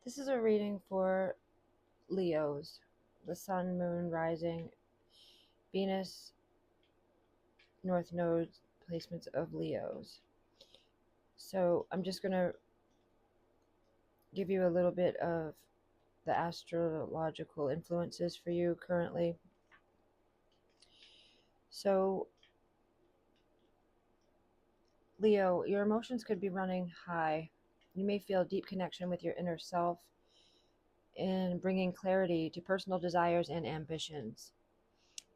This is a reading for Leos, the Sun, Moon, Rising, Venus, North Node placements of Leos. So I'm just going to give you a little bit of the astrological influences for you currently. So, Leo, your emotions could be running high. You may feel a deep connection with your inner self in bringing clarity to personal desires and ambitions.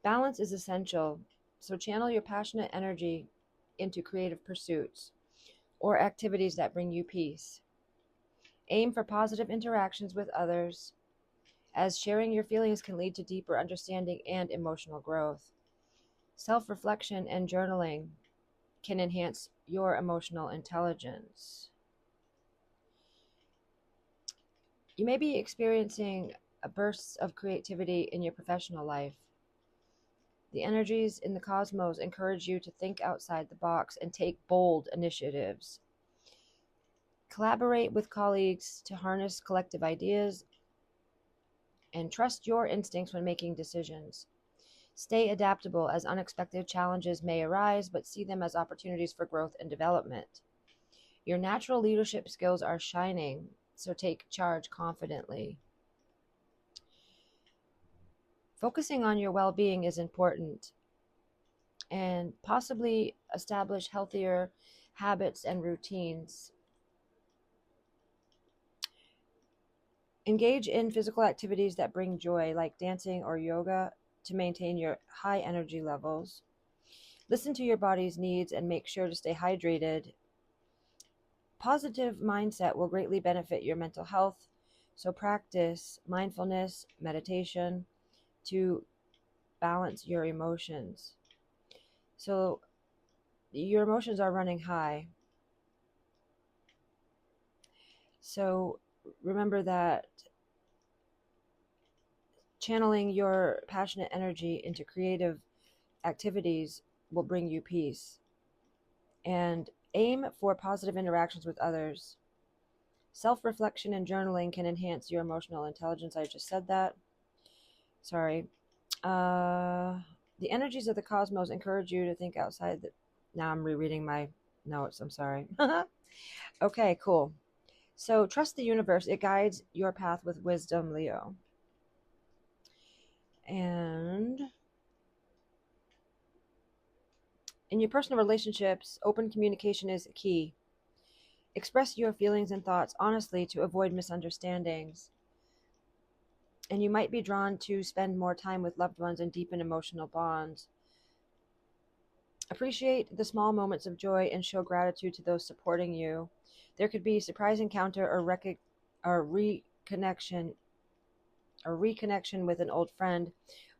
Balance is essential, so channel your passionate energy into creative pursuits or activities that bring you peace. Aim for positive interactions with others, as sharing your feelings can lead to deeper understanding and emotional growth. Self reflection and journaling can enhance your emotional intelligence. You may be experiencing a burst of creativity in your professional life. The energies in the cosmos encourage you to think outside the box and take bold initiatives. Collaborate with colleagues to harness collective ideas and trust your instincts when making decisions. Stay adaptable as unexpected challenges may arise, but see them as opportunities for growth and development. Your natural leadership skills are shining, so take charge confidently. Focusing on your well being is important, and possibly establish healthier habits and routines. Engage in physical activities that bring joy, like dancing or yoga, to maintain your high energy levels. Listen to your body's needs and make sure to stay hydrated. Positive mindset will greatly benefit your mental health, so practice mindfulness, meditation to balance your emotions. So, your emotions are running high. So, remember that channeling your passionate energy into creative activities will bring you peace. And aim for positive interactions with others. Self reflection and journaling can enhance your emotional intelligence. I just said that. Sorry. Uh, the energies of the cosmos encourage you to think outside the. Now I'm rereading my notes. I'm sorry. Okay, cool. So trust the universe. It guides your path with wisdom, Leo. And in your personal relationships, open communication is key. Express your feelings and thoughts honestly to avoid misunderstandings. And you might be drawn to spend more time with loved ones and deepen emotional bonds. Appreciate the small moments of joy and show gratitude to those supporting you. There could be a surprise encounter or reconnection with an old friend,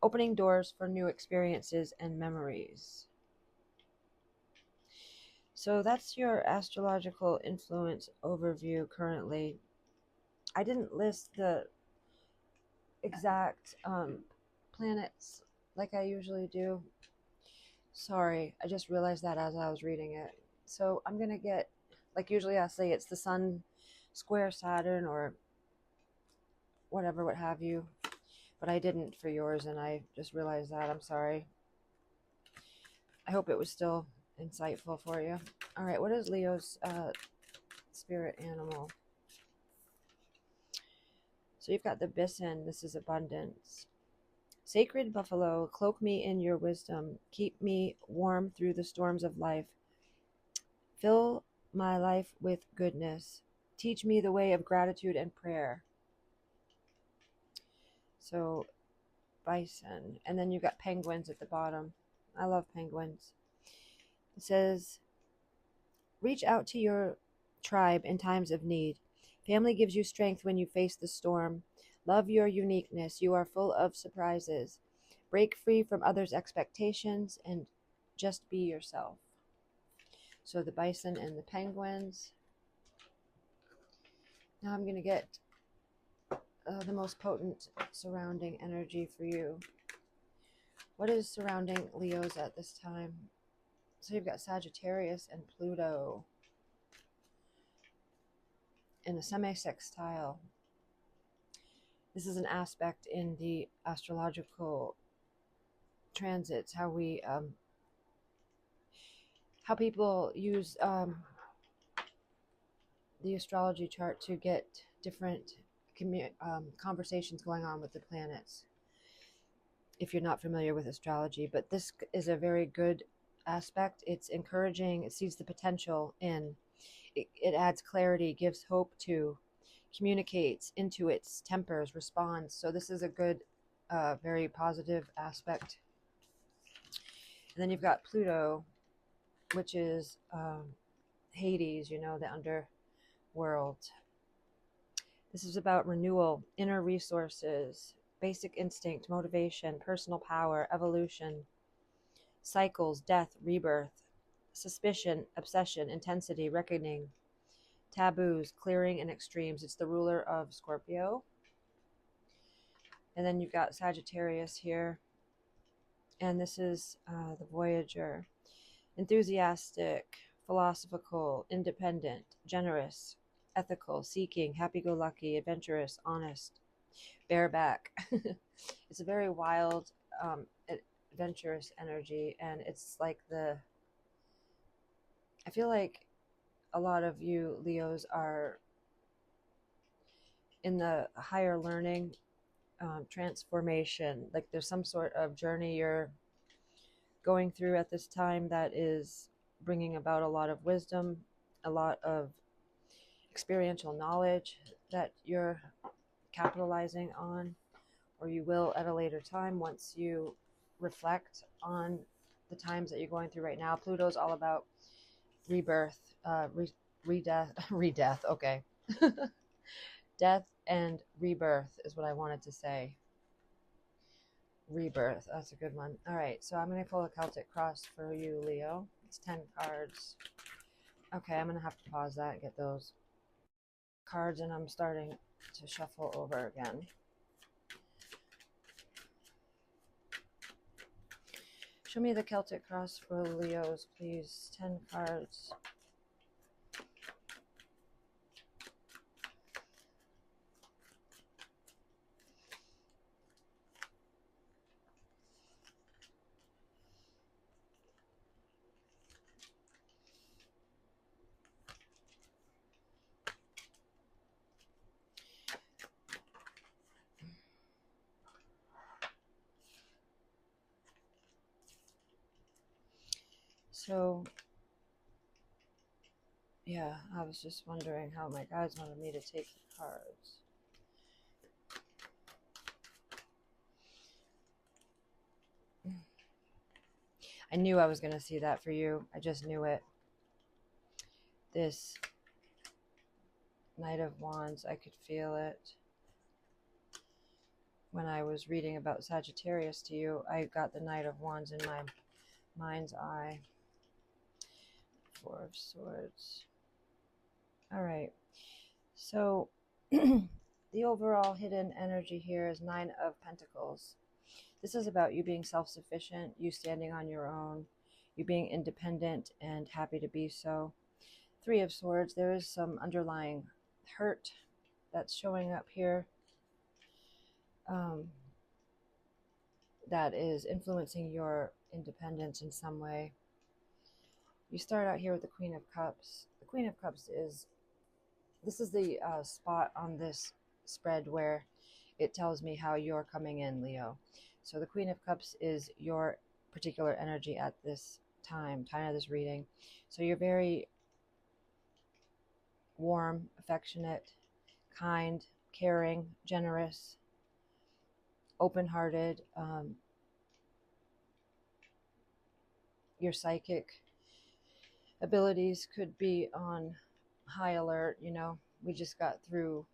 opening doors for new experiences and memories. So that's your astrological influence overview currently. I didn't list the exact planets like I usually do. Sorry, I just realized that as I was reading it. So I'm going to get, like usually I say it's the Sun square Saturn or whatever, what have you. But I didn't for yours, and I just realized that. I'm sorry. I hope it was still insightful for you. All right, what is Leo's spirit animal? So you've got the bison. This is abundance. Sacred buffalo, cloak me in your wisdom. Keep me warm through the storms of life. Fill my life with goodness. Teach me the way of gratitude and prayer. So, bison. And then you've got penguins at the bottom. I love penguins. It says, reach out to your tribe in times of need. Family gives you strength when you face the storm. Love your uniqueness. You are full of surprises. Break free from others' expectations and just be yourself. So the bison and the penguins. Now I'm going to get the most potent surrounding energy for you. What is surrounding Leos at this time? So you've got Sagittarius and Pluto in a semi-sextile. This is an aspect in the astrological transits, how people use the astrology chart to get different conversations going on with the planets, if you're not familiar with astrology. But this is a very good aspect. It's encouraging, it sees the potential in it adds clarity, gives hope to, communicates, intuits, tempers, responds. So this is a good, very positive aspect. And then you've got Pluto, which is Hades, you know, the underworld. This is about renewal, inner resources, basic instinct, motivation, personal power, evolution, cycles, death, rebirth, suspicion, obsession, intensity, reckoning, taboos, clearing, and extremes. It's the ruler of Scorpio. And then you've got Sagittarius here. And this is the Voyager. Enthusiastic, philosophical, independent, generous, ethical, seeking, happy-go-lucky, adventurous, honest, bareback. It's a very wild, adventurous energy, and it's like I feel like a lot of you Leos are in the higher learning, transformation. Like there's some sort of journey you're going through at this time that is bringing about a lot of wisdom, a lot of experiential knowledge that you're capitalizing on, or you will at a later time once you reflect on the times that you're going through right now. Pluto's all about rebirth, redeath, okay. Death and rebirth is what I wanted to say. Rebirth, that's a good one. All right, so I'm going to pull a Celtic cross for you, Leo. It's 10 cards. Okay, I'm going to have to pause that and get those cards, and I'm starting to shuffle over again. Show me the Celtic cross for Leos, please. 10 cards. So, yeah, I was just wondering how my guides wanted me to take the cards. I knew I was going to see that for you. I just knew it. This Knight of Wands, I could feel it. When I was reading about Sagittarius to you, I got the Knight of Wands in my mind's eye. Four of Swords. All right. So the overall hidden energy here is Nine of Pentacles. This is about you being self-sufficient, you standing on your own, you being independent and happy to be so. Three of Swords, there is some underlying hurt that's showing up here that is influencing your independence in some way. You start out here with the Queen of Cups. The Queen of Cups this is the spot on this spread where it tells me how you're coming in, Leo. So the Queen of Cups is your particular energy at this time of this reading. So you're very warm, affectionate, kind, caring, generous, open-hearted. Your psychic abilities could be on high alert. You know, we just got through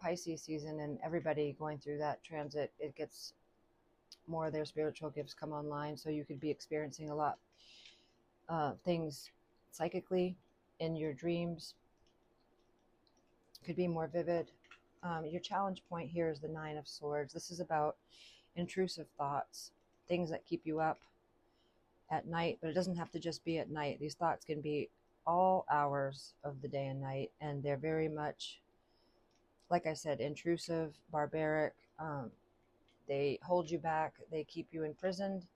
Pisces season, and everybody going through that transit, it gets more of their spiritual gifts come online. So you could be experiencing a lot things psychically in your dreams. Could be more vivid. Your challenge point here is the Nine of Swords. This is about intrusive thoughts, things that keep you up at night, but it doesn't have to just be at night. These thoughts can be all hours of the day and night, and they're very much like I said, intrusive, barbaric. They hold you back, they keep you imprisoned.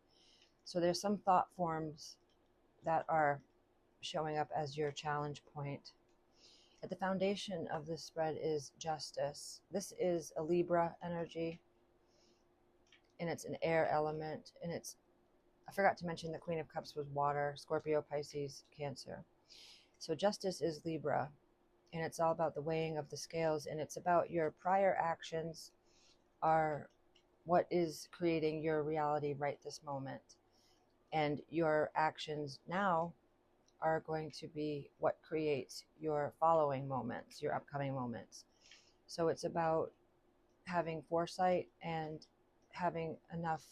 So there's some thought forms that are showing up as your challenge point. At the foundation of this spread is justice. This is a Libra energy, and it's an air element, and it's, I forgot to mention the Queen of Cups was water, Scorpio, Pisces, Cancer. So justice is Libra, and it's all about the weighing of the scales, and it's about your prior actions are what is creating your reality right this moment. And your actions now are going to be what creates your following moments, your upcoming moments. So it's about having foresight and having enough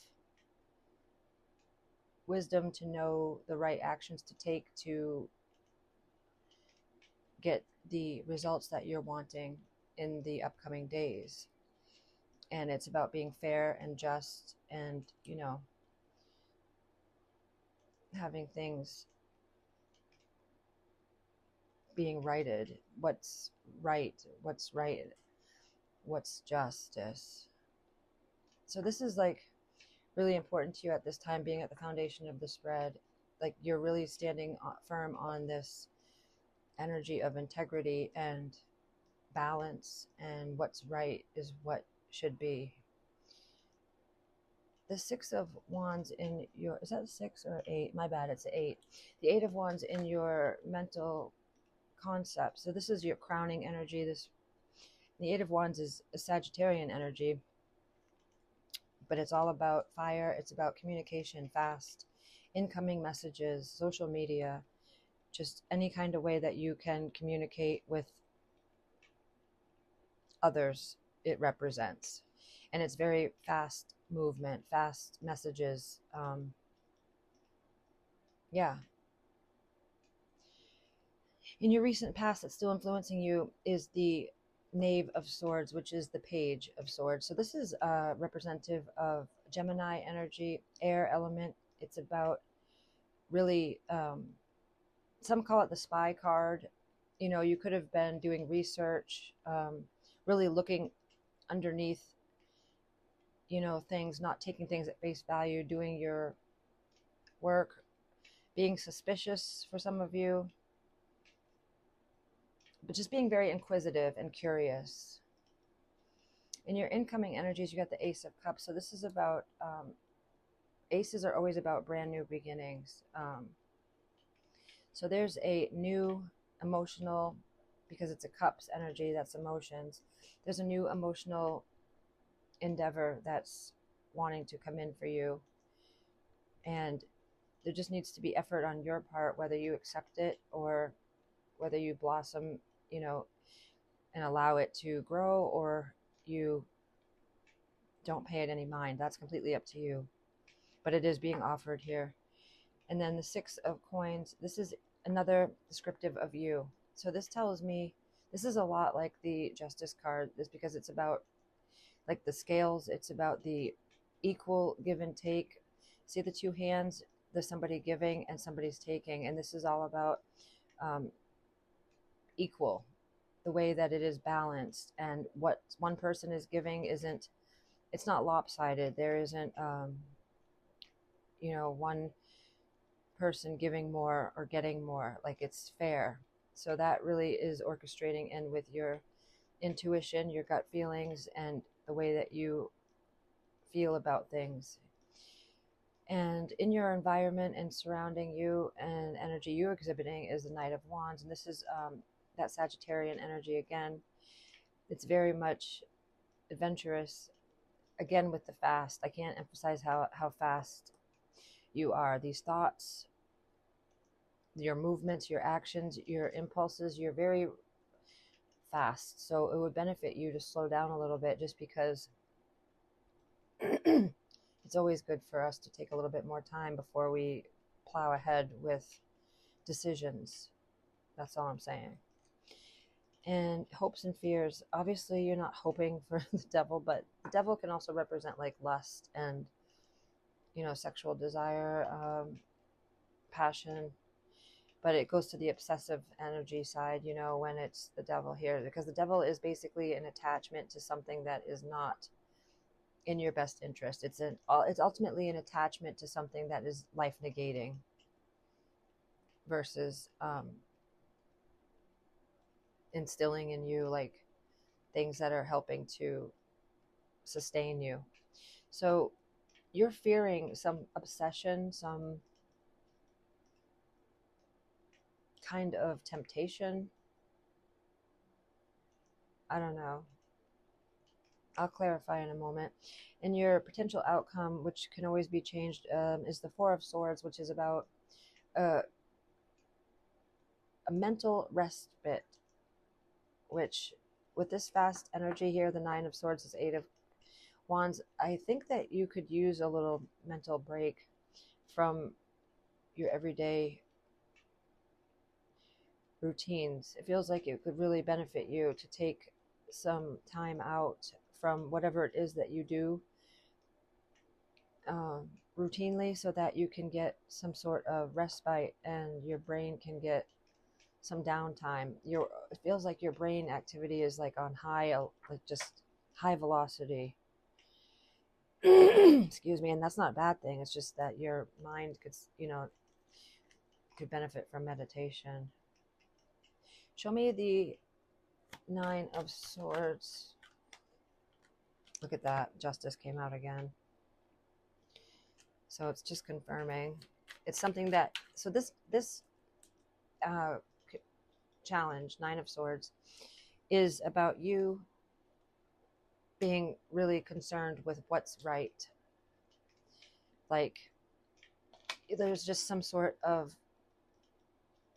wisdom to know the right actions to take to get the results that you're wanting in the upcoming days. And it's about being fair and just and, you know, having things being righted. What's right, what's justice. So this is like really important to you at this time, being at the foundation of the spread. Like you're really standing firm on this energy of integrity and balance, and what's right is what should be. The Six of Wands in your, is that 6 or 8? My bad, it's 8. The Eight of Wands in your mental concept. So this is your crowning energy. The Eight of Wands is a Sagittarian energy, but it's all about fire. It's about communication, fast, incoming messages, social media, just any kind of way that you can communicate with others, it represents. And it's very fast movement, fast messages. Yeah. In your recent past that's still influencing you is the Knave of Swords, which is the Page of Swords. So this is representative of Gemini energy, air element. It's about really, some call it the spy card. You know, you could have been doing research, really looking underneath, you know, things, not taking things at face value, doing your work, being suspicious for some of you, but just being very inquisitive and curious. In your incoming energies, you got the Ace of Cups. So this is about, aces are always about brand new beginnings. So there's a new emotional, because it's a cups energy, that's emotions. There's a new emotional endeavor that's wanting to come in for you. And there just needs to be effort on your part, whether you accept it or whether you blossom, you know, and allow it to grow, or you don't pay it any mind. That's completely up to you. But it is being offered here. And then the Six of Coins, this is another descriptive of you. So this tells me, this is a lot like the Justice card, this because it's about like the scales, it's about the equal give and take. See the two hands, there's somebody giving and somebody's taking, and this is all about equal, the way that it is balanced, and what one person is giving isn't, it's not lopsided. There isn't you know, one person giving more or getting more, like it's fair. So that really is orchestrating in with your intuition, your gut feelings, and the way that you feel about things. And in your environment and surrounding you and energy you're exhibiting is the Knight of Wands. And this is that Sagittarian energy again. It's very much adventurous. Again, with the fast, I can't emphasize how fast you are. These thoughts, your movements, your actions, your impulses, you're very fast. So it would benefit you to slow down a little bit, just because it's always good for us to take a little bit more time before we plow ahead with decisions. That's all I'm saying. And hopes and fears. Obviously, you're not hoping for the devil, but the devil can also represent like lust and, you know, sexual desire, passion. but it goes to the obsessive energy side, you know, when it's the devil here, because the devil is basically an attachment to something that is not in your best interest. It's ultimately an attachment to something that is life negating versus instilling in you like things that are helping to sustain you. So you're fearing some obsession, some kind of temptation. I don't know. I'll clarify in a moment. And your potential outcome, which can always be changed, is the Four of Swords, which is about uh, a mental respite, which with this fast energy here, the Nine of Swords is Eight of Wands. I think that you could use a little mental break from your everyday routines. It feels like it could really benefit you to take some time out from whatever it is that you do routinely, so that you can get some sort of respite and your brain can get some downtime. It feels like your brain activity is like on high, like just high velocity. Excuse me, and that's not a bad thing. It's just that your mind could, you know, could benefit from meditation. Show me the Nine of Swords. Look at that. Justice came out again. So it's just confirming. It's something that, so this uh, challenge, Nine of Swords, is about you being really concerned with what's right. Like there's just some sort of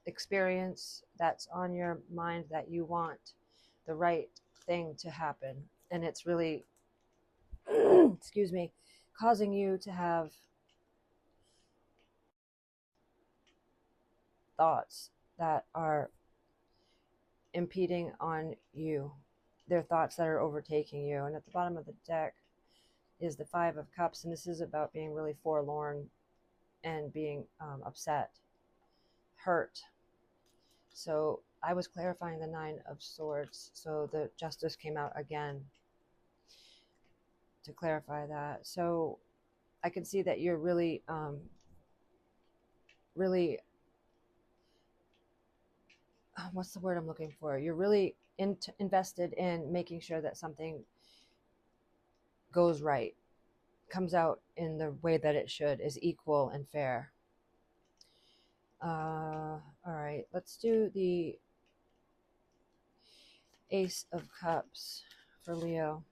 experience that's on your mind that you want the right thing to happen. And it's really, excuse me, causing you to have thoughts that are impeding on you. They're thoughts that are overtaking you. And at the bottom of the deck is the Five of Cups. And this is about being really forlorn and being upset, hurt. So I was clarifying the Nine of Swords. So the Justice came out again to clarify that. So I can see that you're really, really, what's the word I'm looking for? You're really invested in making sure that something goes right, comes out in the way that it should, is equal and fair. All right, let's do the Ace of Cups for Leo,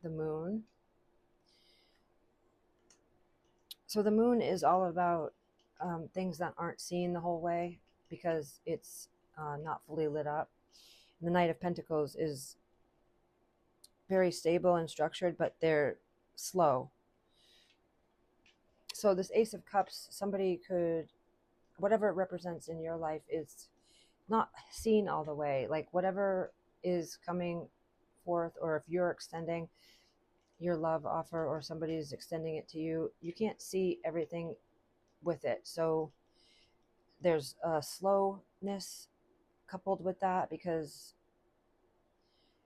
the Moon. So the Moon is all about things that aren't seen the whole way because it's not fully lit up. And the Knight of Pentacles is very stable and structured, but they're slow. So this Ace of Cups, somebody could, whatever it represents in your life is not seen all the way. Like whatever is coming forth, or if you're extending your love offer or somebody is extending it to you, you can't see everything with it. So there's a slowness coupled with that because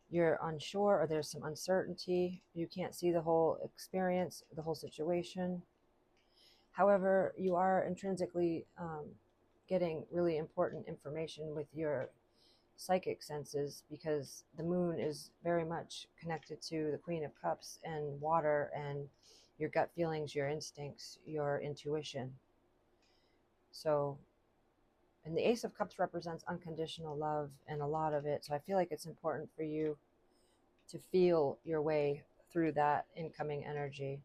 you're unsure or there's some uncertainty. You can't see the whole experience, the whole situation. However, you are intrinsically getting really important information with your psychic senses because the Moon is very much connected to the Queen of Cups and water and your gut feelings, your instincts, your intuition. So, and the Ace of Cups represents unconditional love and a lot of it. So I feel like it's important for you to feel your way through that incoming energy.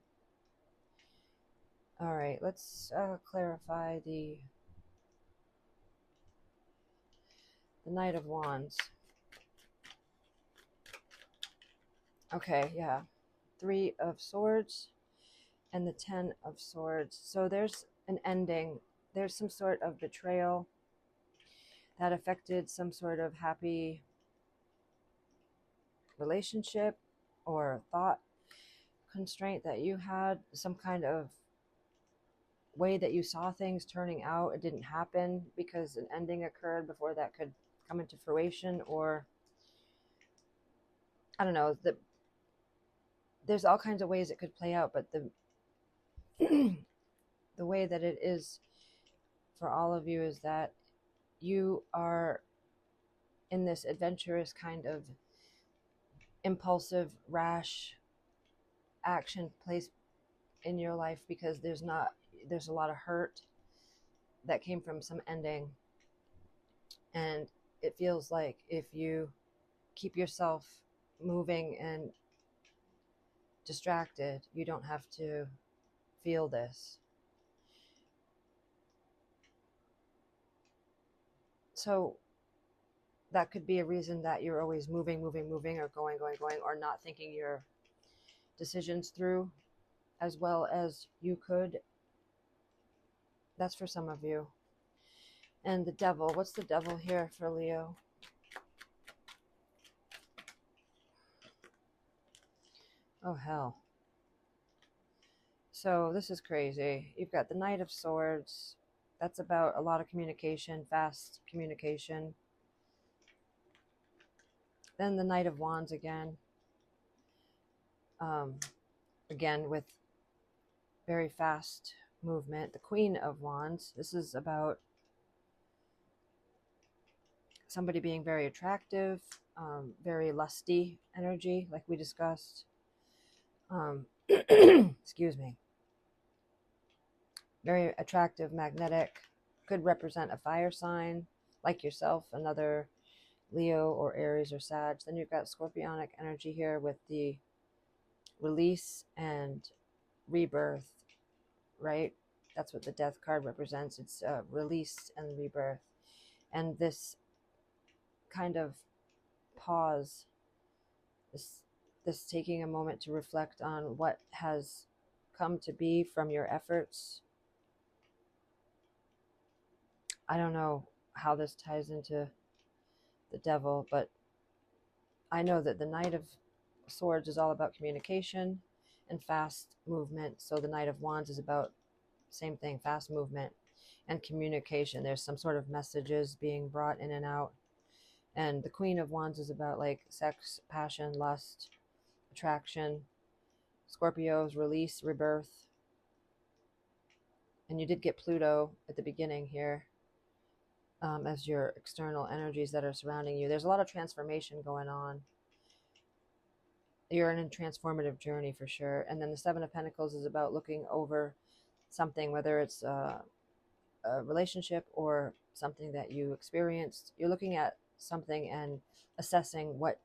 All right, let's clarify the Knight of Wands. Okay, yeah. Three of Swords and the Ten of Swords. So there's an ending. There's some sort of betrayal that affected some sort of happy relationship or thought constraint that you had, some kind of way that you saw things turning out, it didn't happen because an ending occurred before that could come into fruition, or I don't know, there's all kinds of ways it could play out, but the way that it is for all of you is that you are in this adventurous kind of impulsive, rash action place in your life because there's a lot of hurt that came from some ending, and it feels like if you keep yourself moving and distracted, you don't have to feel this. So that could be a reason that you're always moving, or going, or not thinking your decisions through as well as you could. That's for some of you. And the devil, what's the devil here for Leo? Oh, hell. So this is crazy. You've got the Knight of Swords. That's about a lot of communication, fast communication. Then the Knight of Wands again. Again, with very fast movement. The Queen of Wands. This is about somebody being very attractive, very lusty energy, like we discussed. Excuse me. Very attractive, magnetic, could represent a fire sign like yourself, another Leo or Aries or Sag. Then you've got scorpionic energy here with the release and rebirth, right? That's what the death card represents. It's release and rebirth. And this kind of pause, this taking a moment to reflect on what has come to be from your efforts. I don't know how this ties into the devil, but I know that the Knight of Swords is all about communication and fast movement. So the Knight of Wands is about same thing, fast movement and communication. There's some sort of messages being brought in and out. And the Queen of Wands is about like sex, passion, lust, attraction. Scorpio's release, rebirth. And you did get Pluto at the beginning here. As your external energies that are surrounding you. There's a lot of transformation going on. You're in a transformative journey for sure. And then the Seven of Pentacles is about looking over something, whether it's a relationship or something that you experienced. You're looking at something and assessing what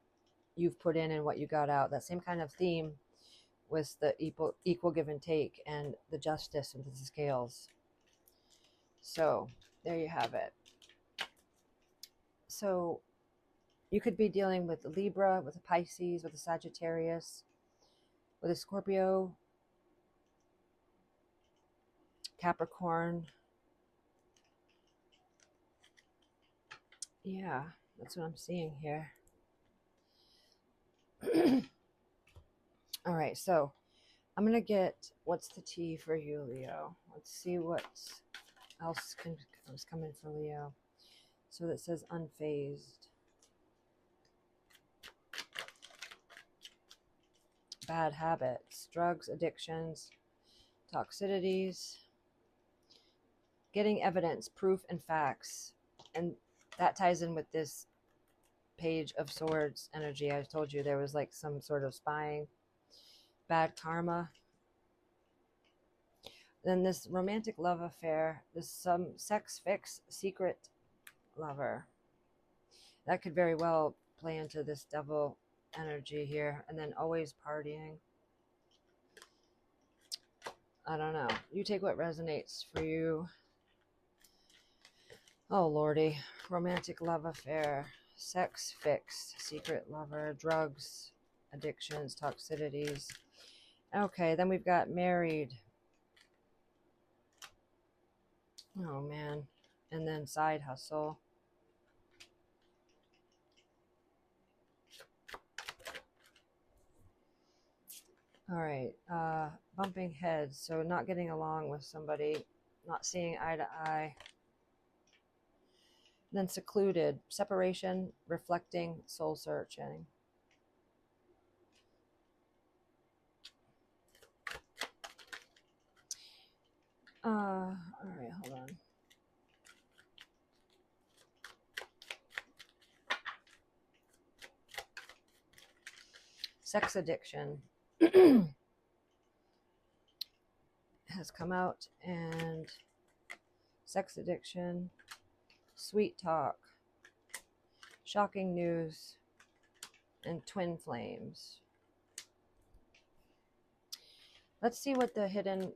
you've put in and what you got out. That same kind of theme with the equal give and take and the justice and the scales. So there you have it. So you could be dealing with a Libra, with a Pisces, with a Sagittarius, with a Scorpio, Capricorn. Yeah, that's what I'm seeing here. All right, so I'm going to get what's the tea for you, Leo. Let's see what else is coming for Leo. So that says unfazed. Bad habits, drugs, addictions, toxicities, getting evidence, proof, and facts. And that ties in with this Page of Swords energy. I told you there was like some sort of spying, bad karma. Then this romantic love affair, this some sex fix, secret lover. That could very well play into this devil energy here. And then always partying. I don't know. You take what resonates for you. Oh, Lordy. Romantic love affair, sex fix, secret lover, drugs, addictions, toxicities. Okay, then we've got married. Oh, man. And then side hustle. All right. Bumping heads. So not getting along with somebody. not seeing eye to eye. Then secluded, separation, reflecting, soul searching. All right, hold on. Sex addiction has come out, and sex addiction, sweet talk, shocking news, and twin flames. Let's see what the hidden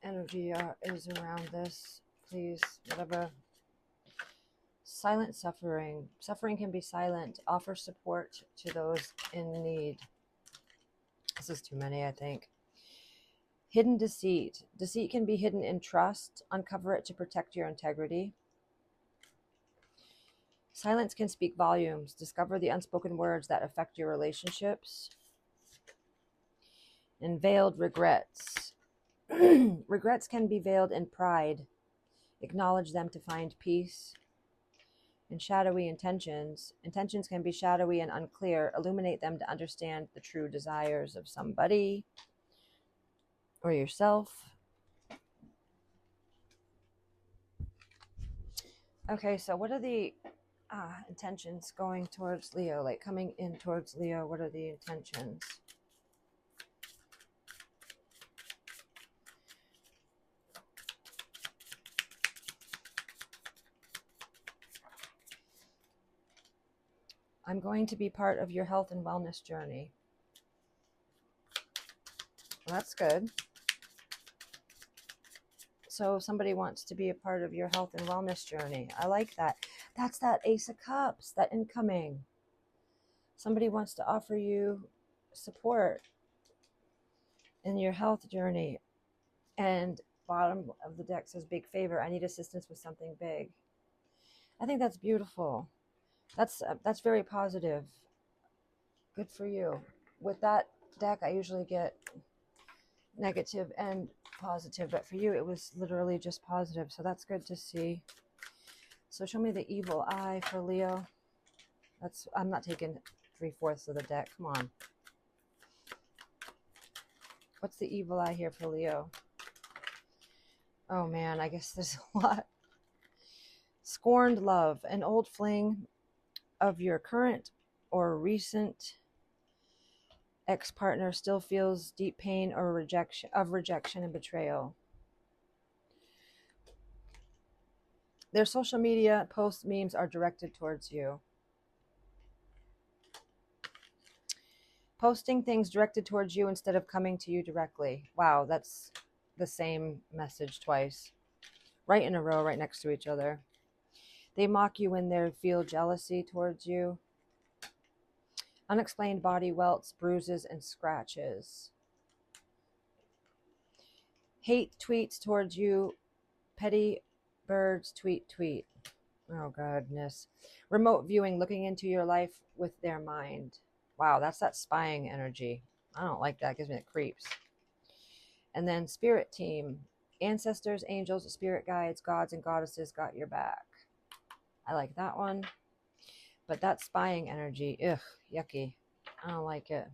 energy is around this, please. Whatever. Silent suffering. Suffering can be silent. Offer support to those in need. This is too many, I think. Hidden deceit. Deceit can be hidden in trust. Uncover it to protect your integrity. Silence can speak volumes. Discover the unspoken words that affect your relationships. And veiled regrets. Regrets can be veiled in pride. Acknowledge them to find peace. And shadowy intentions. Intentions can be shadowy and unclear. Illuminate them to understand the true desires of somebody or yourself. Okay, so what are the intentions going towards Leo? Like coming in towards Leo, what are the intentions? I'm going to be part of your health and wellness journey. Well, that's good. So somebody wants to be a part of your health and wellness journey. I like that. That's that Ace of Cups, that incoming. Somebody wants to offer you support in your health journey. And bottom of the deck says big favor. I need assistance with something big. I think that's beautiful. That's very positive. Good for you. With that deck, I usually get negative and positive, but for you, it was literally just positive. So that's good to see. So show me the evil eye for Leo. I'm not taking 3/4 of the deck. Come on. What's the evil eye here for Leo? Oh man, I guess there's a lot. Scorned love, an old fling of your current or recent ex-partner still feels deep pain or rejection and betrayal. Their social media posts, memes are directed towards you. Posting things directed towards you instead of coming to you directly. Wow, that's the same message twice. Right in a row, right next to each other. They mock you when they feel jealousy towards you. Unexplained body welts, bruises, and scratches. Hate tweets towards you. Petty birds tweet. Oh, goodness. Remote viewing, looking into your life with their mind. Wow, that's that spying energy. I don't like that. It gives me the creeps. And then spirit team. Ancestors, angels, spirit guides, gods, and goddesses got your back. I like that one. But that spying energy, ugh, yucky. I don't like it.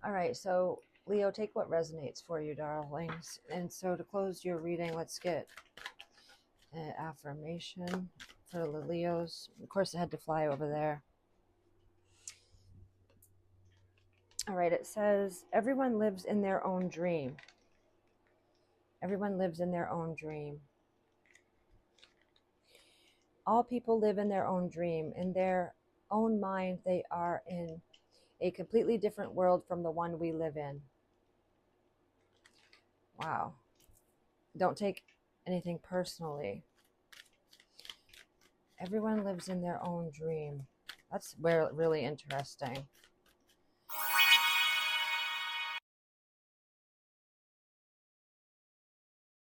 All right, so Leo, take what resonates for you, darlings. And so to close your reading, let's get an affirmation for the Leos. Of course, I had to fly over there. All right, it says, everyone lives in their own dream. Everyone lives in their own dream. All people live in their own dream. In their own mind, they are in a completely different world from the one we live in. Wow. Don't take anything personally. Everyone lives in their own dream. That's really interesting.